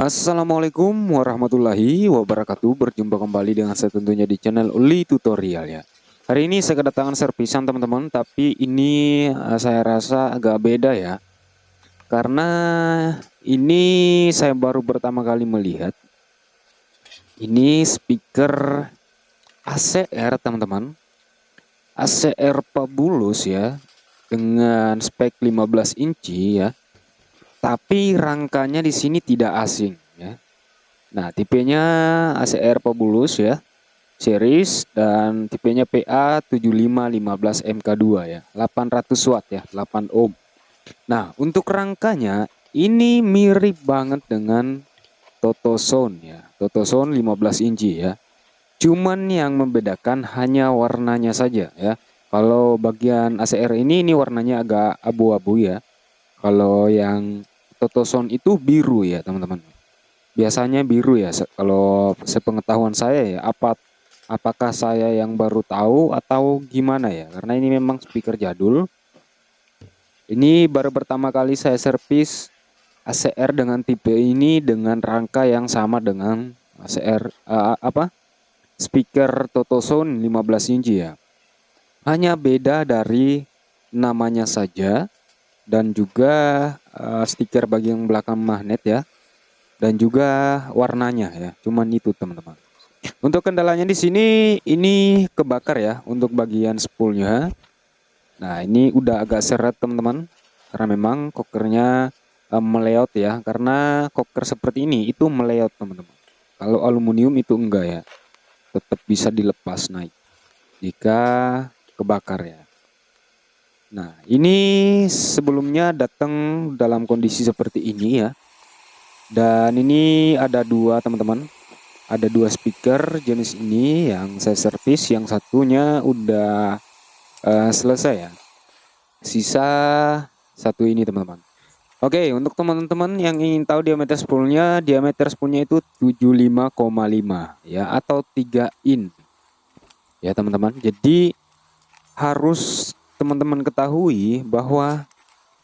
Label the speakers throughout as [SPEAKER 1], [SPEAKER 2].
[SPEAKER 1] Assalamualaikum warahmatullahi wabarakatuh. Berjumpa kembali dengan saya tentunya di channel Uli Tutorial ya. Hari ini saya kedatangan servisan teman-teman, tapi ini saya rasa agak beda ya. Karena ini saya baru pertama kali melihat. Ini speaker ACR teman-teman. ACR Fabulous ya. Dengan spek 15 inci ya. Tapi rangkanya di sini tidak asing ya. Nah, tipenya ACR Fabulous ya, series, dan tipenya PA7515MK2 ya, 800 watt ya, 8 ohm. Nah, untuk rangkanya ini mirip banget dengan Totosound ya, Totosound 15 inci ya. Cuman yang membedakan hanya warnanya saja ya. Kalau bagian ACR ini warnanya agak abu-abu ya. Kalau yang Totosound itu biru ya, teman-teman. Biasanya biru ya, kalau sepengetahuan saya ya. Apakah saya yang baru tahu atau gimana ya? Karena ini memang speaker jadul. Ini baru pertama kali saya servis ACR dengan tipe ini dengan rangka yang sama dengan ACR speaker Totosound 15 inci ya. Hanya beda dari namanya saja dan juga stiker bagian belakang magnet ya. Dan juga warnanya ya, cuman itu teman-teman. Untuk kendalanya di sini ini kebakar ya untuk bagian spoolnya. Nah, ini udah agak seret teman-teman karena memang kokernya meleot ya, karena koker seperti ini itu meleot teman-teman. Kalau aluminium itu enggak ya, tetap bisa dilepas naik jika kebakar ya. Nah, ini sebelumnya datang dalam kondisi seperti ini ya. Dan ini ada dua teman-teman, ada dua speaker jenis ini yang saya servis, yang satunya udah selesai ya, sisa satu ini teman-teman. Oke, untuk teman-teman yang ingin tahu diameter spoolnya itu 75,5 ya, atau 3 in ya teman-teman. Jadi harus teman-teman ketahui bahwa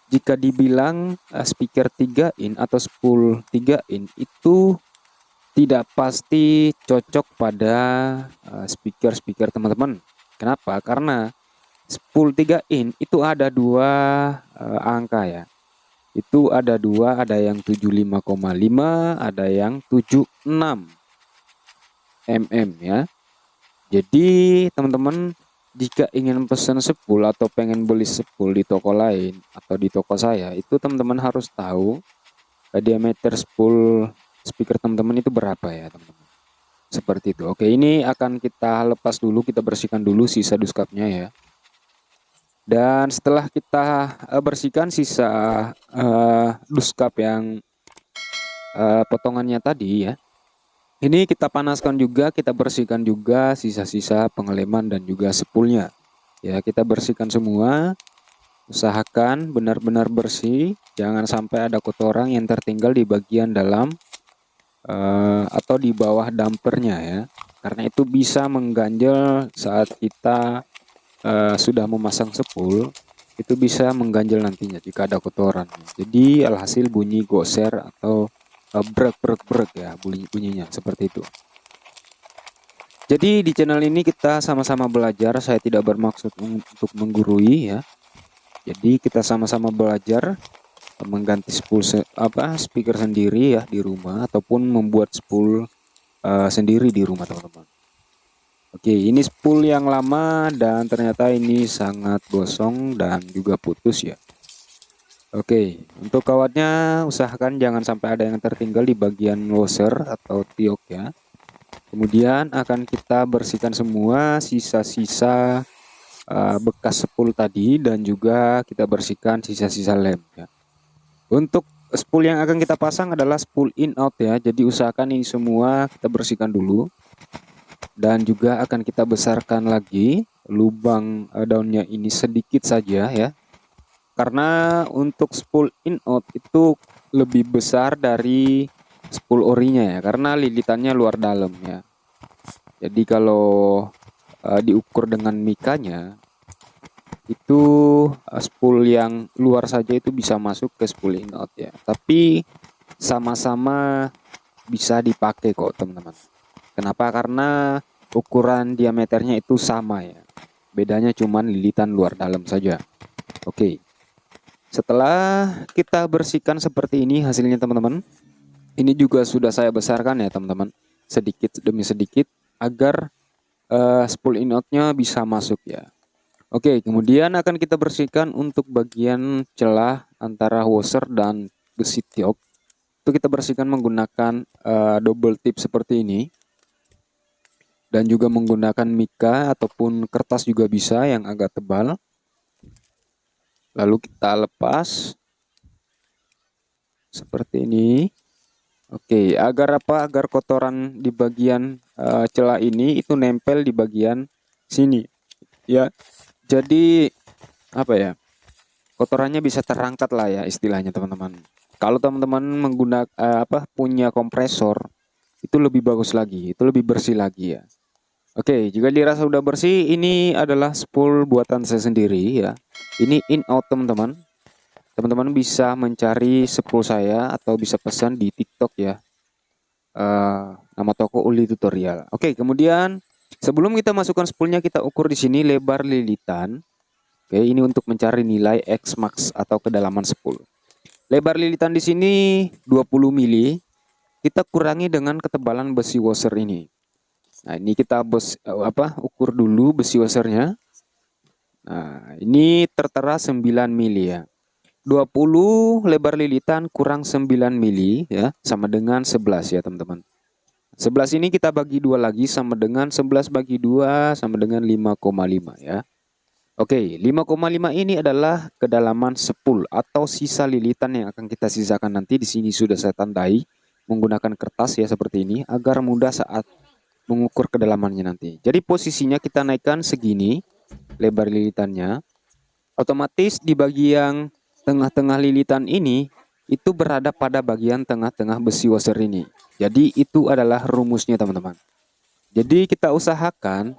[SPEAKER 1] jika dibilang speaker 3 in atau spool 3 in itu tidak pasti cocok pada speaker teman-teman. Kenapa? Karena spool 3 in itu ada dua angka ya. Itu ada dua, ada yang 75,5, ada yang 76 mm ya. Jadi teman-teman jika ingin pesan spool atau pengen beli spool di toko lain atau di toko saya, itu teman-teman harus tahu diameter spool speaker teman-teman itu berapa ya teman-teman. Seperti itu. Oke, ini akan kita lepas dulu, kita bersihkan dulu sisa duskapnya ya. Dan setelah kita bersihkan sisa duskap yang potongannya tadi ya. Ini kita panaskan juga, kita bersihkan juga sisa-sisa pengeleman dan juga spoolnya. Ya, kita bersihkan semua. Usahakan benar-benar bersih, jangan sampai ada kotoran yang tertinggal di bagian dalam atau di bawah dampernya ya, karena itu bisa mengganjal saat kita sudah memasang spool, itu bisa mengganjal nantinya jika ada kotoran. Jadi alhasil bunyi goser atau brek ya, bunyinya seperti itu. Jadi di channel ini kita sama-sama belajar, saya tidak bermaksud untuk menggurui ya. Jadi kita sama-sama belajar mengganti spool speaker sendiri ya di rumah, ataupun membuat spool sendiri di rumah teman-teman. Oke, ini spool yang lama dan ternyata ini sangat gosong dan juga putus ya. Oke, untuk kawatnya usahakan jangan sampai ada yang tertinggal di bagian washer atau tiok ya. Kemudian akan kita bersihkan semua sisa-sisa bekas spool tadi, dan juga kita bersihkan sisa-sisa lem ya. Untuk spool yang akan kita pasang adalah spool in out ya. Jadi usahakan ini semua kita bersihkan dulu. Dan juga akan kita besarkan lagi lubang daunnya ini sedikit saja ya. Karena untuk spool in out itu lebih besar dari spool orinya ya, karena lilitannya luar dalam ya. Jadi kalau diukur dengan mikanya, itu spool yang luar saja itu bisa masuk ke spool in out ya. Tapi sama-sama bisa dipakai kok teman-teman. Kenapa? Karena ukuran diameternya itu sama ya. Bedanya cuman lilitan luar dalam saja. Oke. Setelah kita bersihkan seperti ini hasilnya teman-teman. Ini juga sudah saya besarkan ya teman-teman. Sedikit demi sedikit agar spool inotnya bisa masuk ya. Oke, kemudian akan kita bersihkan untuk bagian celah antara washer dan besi tiok. Itu kita bersihkan menggunakan double tip seperti ini. Dan juga menggunakan mika ataupun kertas juga bisa yang agak tebal. Lalu kita lepas seperti ini. Oke, agar apa? Agar kotoran di bagian celah ini itu nempel di bagian sini. Ya. Jadi apa ya? Kotorannya bisa terangkat lah ya istilahnya teman-teman. Kalau teman-teman menggunakan punya kompresor, itu lebih bagus lagi, itu lebih bersih lagi ya. Oke, jika dirasa udah bersih, ini adalah spool buatan saya sendiri ya. Ini in out teman-teman. Teman-teman bisa mencari spool saya atau bisa pesan di TikTok ya. Nama toko Uli Tutorial. Oke, kemudian sebelum kita masukkan spoolnya, kita ukur di sini lebar lilitan. Oke, ini untuk mencari nilai X max atau kedalaman spool. Lebar lilitan di sini 20 mili. Kita kurangi dengan ketebalan besi washer ini. Nah, ini kita ukur dulu besi washernya. Nah, ini tertera 9 mili ya. 20 lebar lilitan kurang 9 mili ya, sama dengan 11 ya teman-teman. 11 ini kita bagi 2 lagi sama dengan 11 bagi 2 sama dengan 5,5 ya. Oke, 5,5 ini adalah kedalaman spool atau sisa lilitan yang akan kita sisakan nanti. Di sini sudah saya tandai menggunakan kertas ya seperti ini agar mudah saat mengukur kedalamannya nanti. Jadi posisinya kita naikkan segini lebar lilitannya. Otomatis di bagian tengah-tengah lilitan ini itu berada pada bagian tengah-tengah besi washer ini. Jadi itu adalah rumusnya teman-teman. Jadi kita usahakan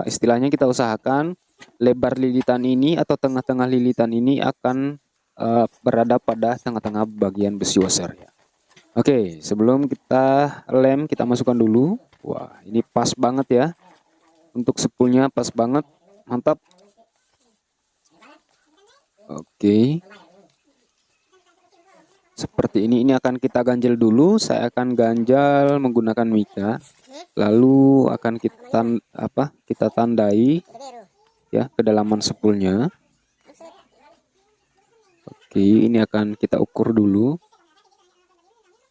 [SPEAKER 1] istilahnya kita usahakan lebar lilitan ini atau tengah-tengah lilitan ini akan berada pada tengah-tengah bagian besi washer ya. Oke, sebelum kita lem kita masukkan dulu. Wah, ini pas banget ya. Untuk spoolnya pas banget, mantap. Oke. Seperti ini akan kita ganjel dulu. Saya akan ganjal menggunakan mika. Lalu akan kita tandai ya kedalaman spoolnya. Oke, ini akan kita ukur dulu.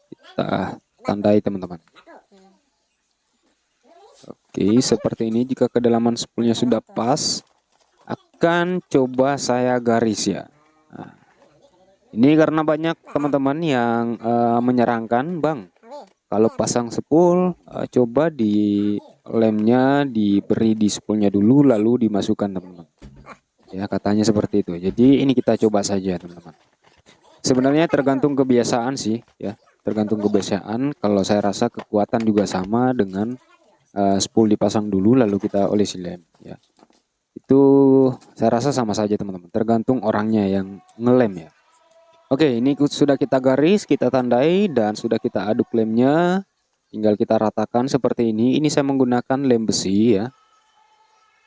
[SPEAKER 1] Kita tandai teman-teman. Oke, seperti ini. Jika kedalaman spoolnya sudah pas, akan coba saya garis ya. Nah, ini karena banyak teman-teman yang menyarankan, Bang, kalau pasang spool coba di lemnya diberi di spoolnya dulu lalu dimasukkan teman-teman. Ya, katanya seperti itu. Jadi ini kita coba saja teman-teman. Sebenarnya tergantung kebiasaan sih ya. Tergantung kebiasaan. Kalau saya rasa kekuatan juga sama dengan spool dipasang dulu lalu kita olesi lem ya. Itu saya rasa sama saja teman-teman, tergantung orangnya yang ngelem ya. Oke, ini sudah kita garis, kita tandai dan sudah kita aduk lemnya. Tinggal kita ratakan seperti ini. Ini saya menggunakan lem besi ya,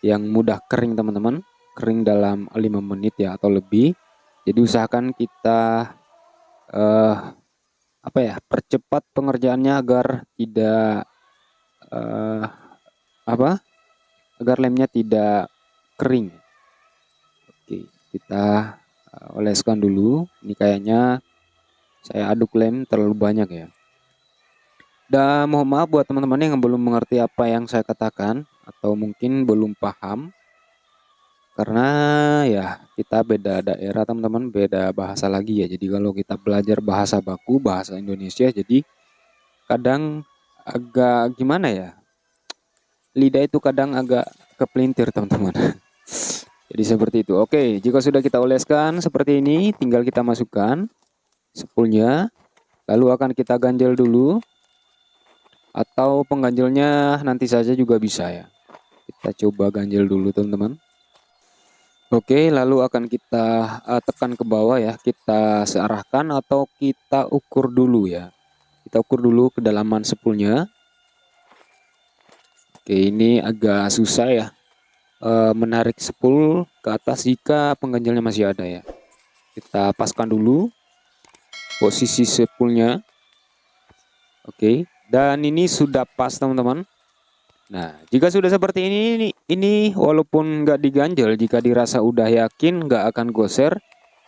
[SPEAKER 1] yang mudah kering teman-teman, kering dalam 5 menit ya atau lebih. Jadi usahakan kita percepat pengerjaannya agar tidak agar lemnya tidak kering. Oke, kita oleskan dulu. Ini kayaknya saya aduk lem terlalu banyak ya. Dan mohon maaf buat teman-teman yang belum mengerti apa yang saya katakan atau mungkin belum paham. Karena ya kita beda daerah teman-teman, beda bahasa lagi ya. Jadi kalau kita belajar bahasa baku, bahasa Indonesia, jadi kadang agak gimana ya, lidah itu kadang agak kepelintir teman-teman. Jadi seperti itu. Oke, jika sudah kita oleskan seperti ini, tinggal kita masukkan spoolnya. Lalu akan kita ganjel dulu. Atau pengganjelnya nanti saja juga bisa ya. Kita coba ganjel dulu teman-teman. Oke, lalu akan kita tekan ke bawah ya. Kita searahkan atau kita ukur dulu ya. Kita ukur dulu kedalaman spoolnya. Oke, ini agak susah ya menarik spool ke atas jika pengganjalnya masih ada ya. Kita paskan dulu posisi spoolnya. Oke, dan ini sudah pas teman-teman. Nah, jika sudah seperti ini walaupun nggak diganjel, jika dirasa udah yakin nggak akan goser,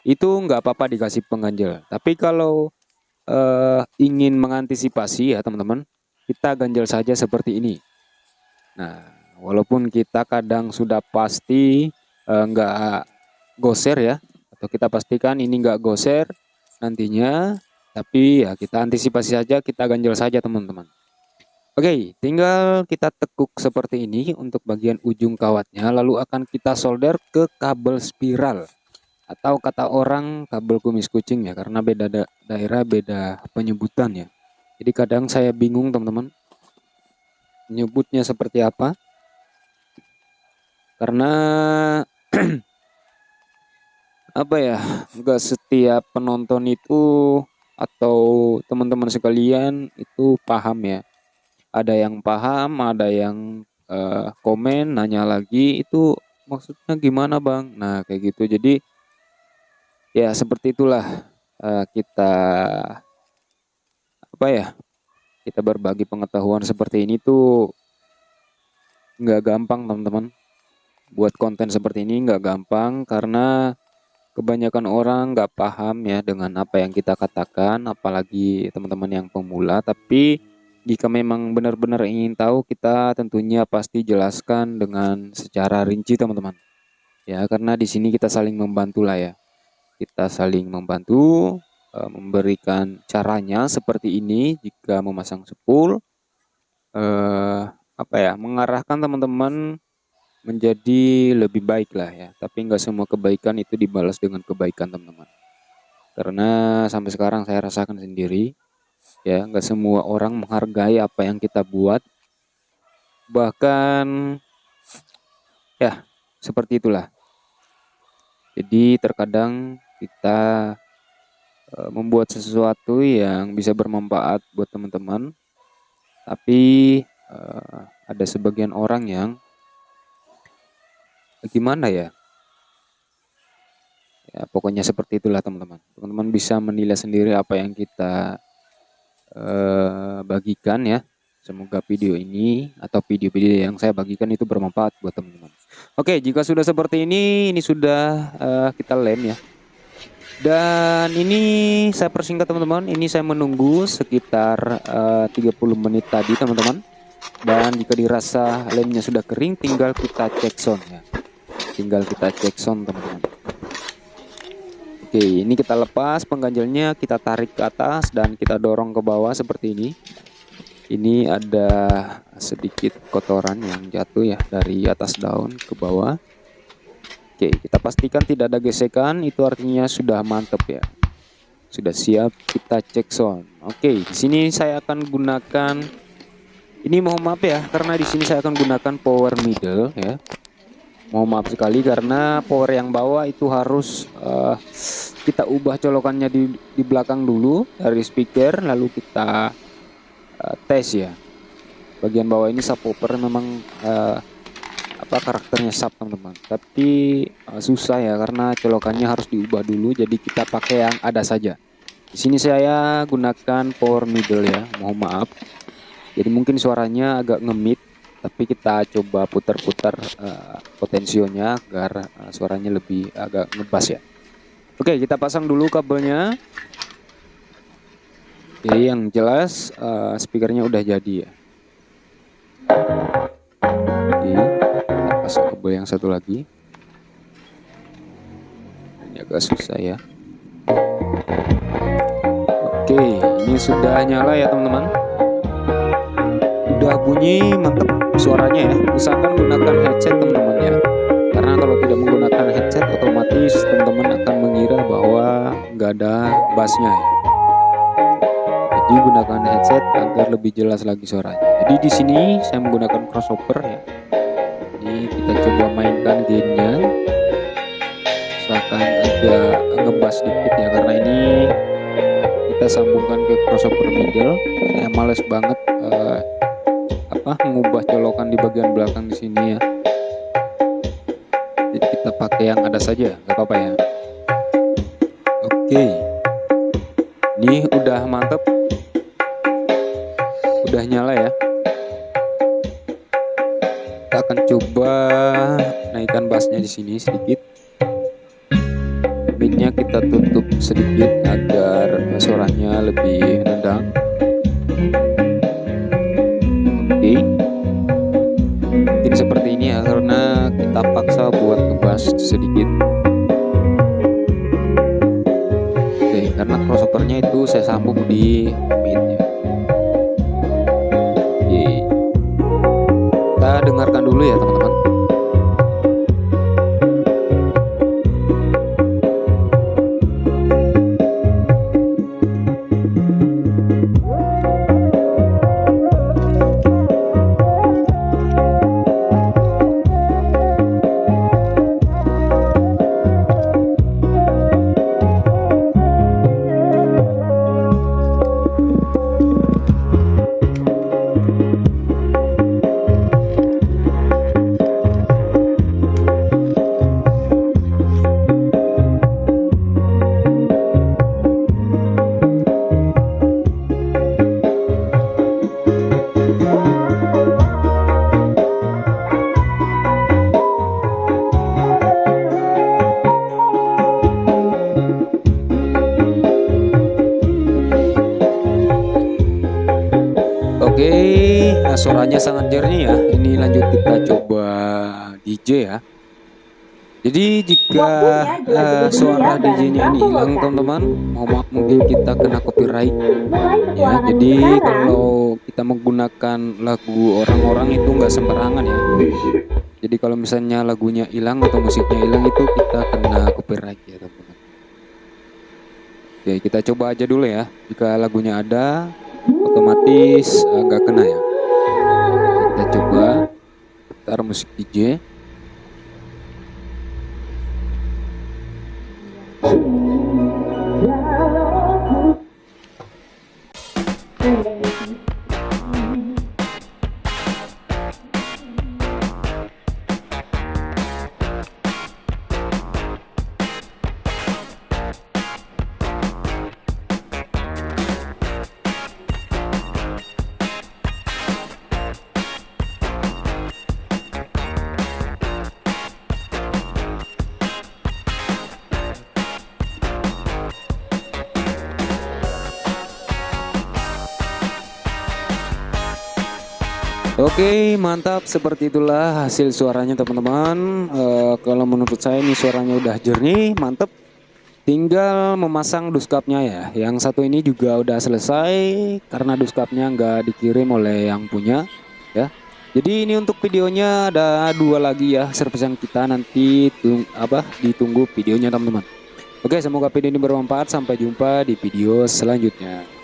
[SPEAKER 1] itu nggak apa-apa dikasih pengganjel. Tapi kalau ingin mengantisipasi ya teman-teman, kita ganjel saja seperti ini. Nah, walaupun kita kadang sudah pasti nggak goser ya, atau kita pastikan ini nggak goser nantinya, tapi ya kita antisipasi saja, kita ganjel saja teman-teman. Oke, tinggal kita tekuk seperti ini untuk bagian ujung kawatnya, lalu akan kita solder ke kabel spiral atau kata orang kabel kumis kucing ya, karena beda daerah beda penyebutan ya. Jadi kadang saya bingung teman-teman menyebutnya seperti apa, karena apa ya, enggak setiap penonton itu atau teman-teman sekalian itu paham ya. Ada yang paham, ada yang komen nanya lagi itu maksudnya gimana bang. Nah kayak gitu, jadi ya seperti itulah kita apa ya, kita berbagi pengetahuan seperti ini tuh nggak gampang teman-teman. Buat konten seperti ini nggak gampang karena kebanyakan orang nggak paham ya dengan apa yang kita katakan, apalagi teman-teman yang pemula. Tapi jika memang benar-benar ingin tahu, kita tentunya pasti jelaskan dengan secara rinci teman-teman. Ya, karena di sini kita saling membantu lah ya. Kita saling membantu memberikan caranya seperti ini jika memasang spool, apa ya, mengarahkan teman-teman menjadi lebih baik lah ya. Tapi nggak semua kebaikan itu dibalas dengan kebaikan teman-teman. Karena sampai sekarang saya rasakan sendiri. Ya, nggak semua orang menghargai apa yang kita buat. Bahkan ya seperti itulah. Jadi terkadang kita membuat sesuatu yang bisa bermanfaat buat teman-teman, tapi ada sebagian orang yang gimana ya? Ya pokoknya seperti itulah teman-teman. Teman-teman bisa menilai sendiri apa yang kita bagikan ya. Semoga video ini atau video-video yang saya bagikan itu bermanfaat buat teman-teman. Oke, jika sudah seperti ini sudah kita lem ya. Dan ini saya persingkat teman-teman. Ini saya menunggu sekitar 30 menit tadi teman-teman. Dan jika dirasa lemnya sudah kering, tinggal kita cek sound ya. Tinggal kita cek sound teman-teman. Oke, ini kita lepas pengganjalnya, kita tarik ke atas dan kita dorong ke bawah seperti ini. Ini ada sedikit kotoran yang jatuh ya dari atas daun ke bawah. Oke, kita pastikan tidak ada gesekan, itu artinya sudah mantap ya. Sudah siap, kita cek sound. Oke, di sini saya akan gunakan, ini mohon maaf ya, karena di sini saya akan gunakan power middle ya. Mohon maaf sekali karena power yang bawah itu harus kita ubah colokannya di belakang dulu dari speaker, lalu kita tes ya. Bagian bawah ini subwoofer memang apa karakternya sub teman-teman, tapi susah ya karena colokannya harus diubah dulu, jadi kita pakai yang ada saja. Di sini saya gunakan power middle ya, mohon maaf. Jadi mungkin suaranya agak ngemit, tapi kita coba putar-putar potensionya agar suaranya lebih agak ngebas ya. Oke, kita pasang dulu kabelnya. Oke, yang jelas speakernya udah jadi ya. Oke, kita pasang kabel yang satu lagi. Ini agak susah ya. Oke, ini sudah nyala ya teman-teman. Udah bunyi mantap suaranya ya. Usahakan gunakan headset teman-teman ya, karena kalau tidak menggunakan headset otomatis teman-teman akan mengira bahwa nggak ada bassnya ya. Jadi gunakan headset agar lebih jelas lagi suaranya. Jadi di sini saya menggunakan crossover ya. Ini kita coba mainkan gainnya, usahakan agak ngebas dikit ya, karena ini kita sambungkan ke crossover middle. Saya males banget mengubah colokan di bagian belakang di sini ya. Jadi kita pakai yang ada saja, nggak apa-apa ya. Oke, ini udah mantap, udah nyala ya. Kita akan coba naikkan bassnya di sini sedikit. Mic-nya kita tutup sedikit agar suaranya lebih nendang. Oke, mungkin seperti ini ya, karena kita paksa buat ngebas sedikit. Oke, karena crossovernya itu saya sambung di mid-nya. Oke, kita dengarkan dulu ya teman-teman. Oke, nah suaranya sangat jernih ya. Ini lanjut kita coba DJ ya. Jadi jika suara DJ-nya ini hilang teman-teman, mungkin kita kena copyright ya. Jadi kalau kita menggunakan lagu orang-orang itu nggak sembarangan ya. Jadi kalau misalnya lagunya hilang atau musiknya hilang itu kita kena copyright ya teman-teman. Oke, kita coba aja dulu ya. Jika lagunya ada, otomatis nggak kena ya. Kita coba putar musik DJ. Oke, mantap. Seperti itulah hasil suaranya teman-teman. Kalau menurut saya ini suaranya udah jernih, mantap. Tinggal memasang duskapnya ya. Yang satu ini juga udah selesai karena duskapnya nggak dikirim oleh yang punya ya. Jadi ini untuk videonya ada 2 lagi ya servisan kita, nanti ditunggu videonya teman-teman. Oke, semoga video ini bermanfaat. Sampai jumpa di video selanjutnya.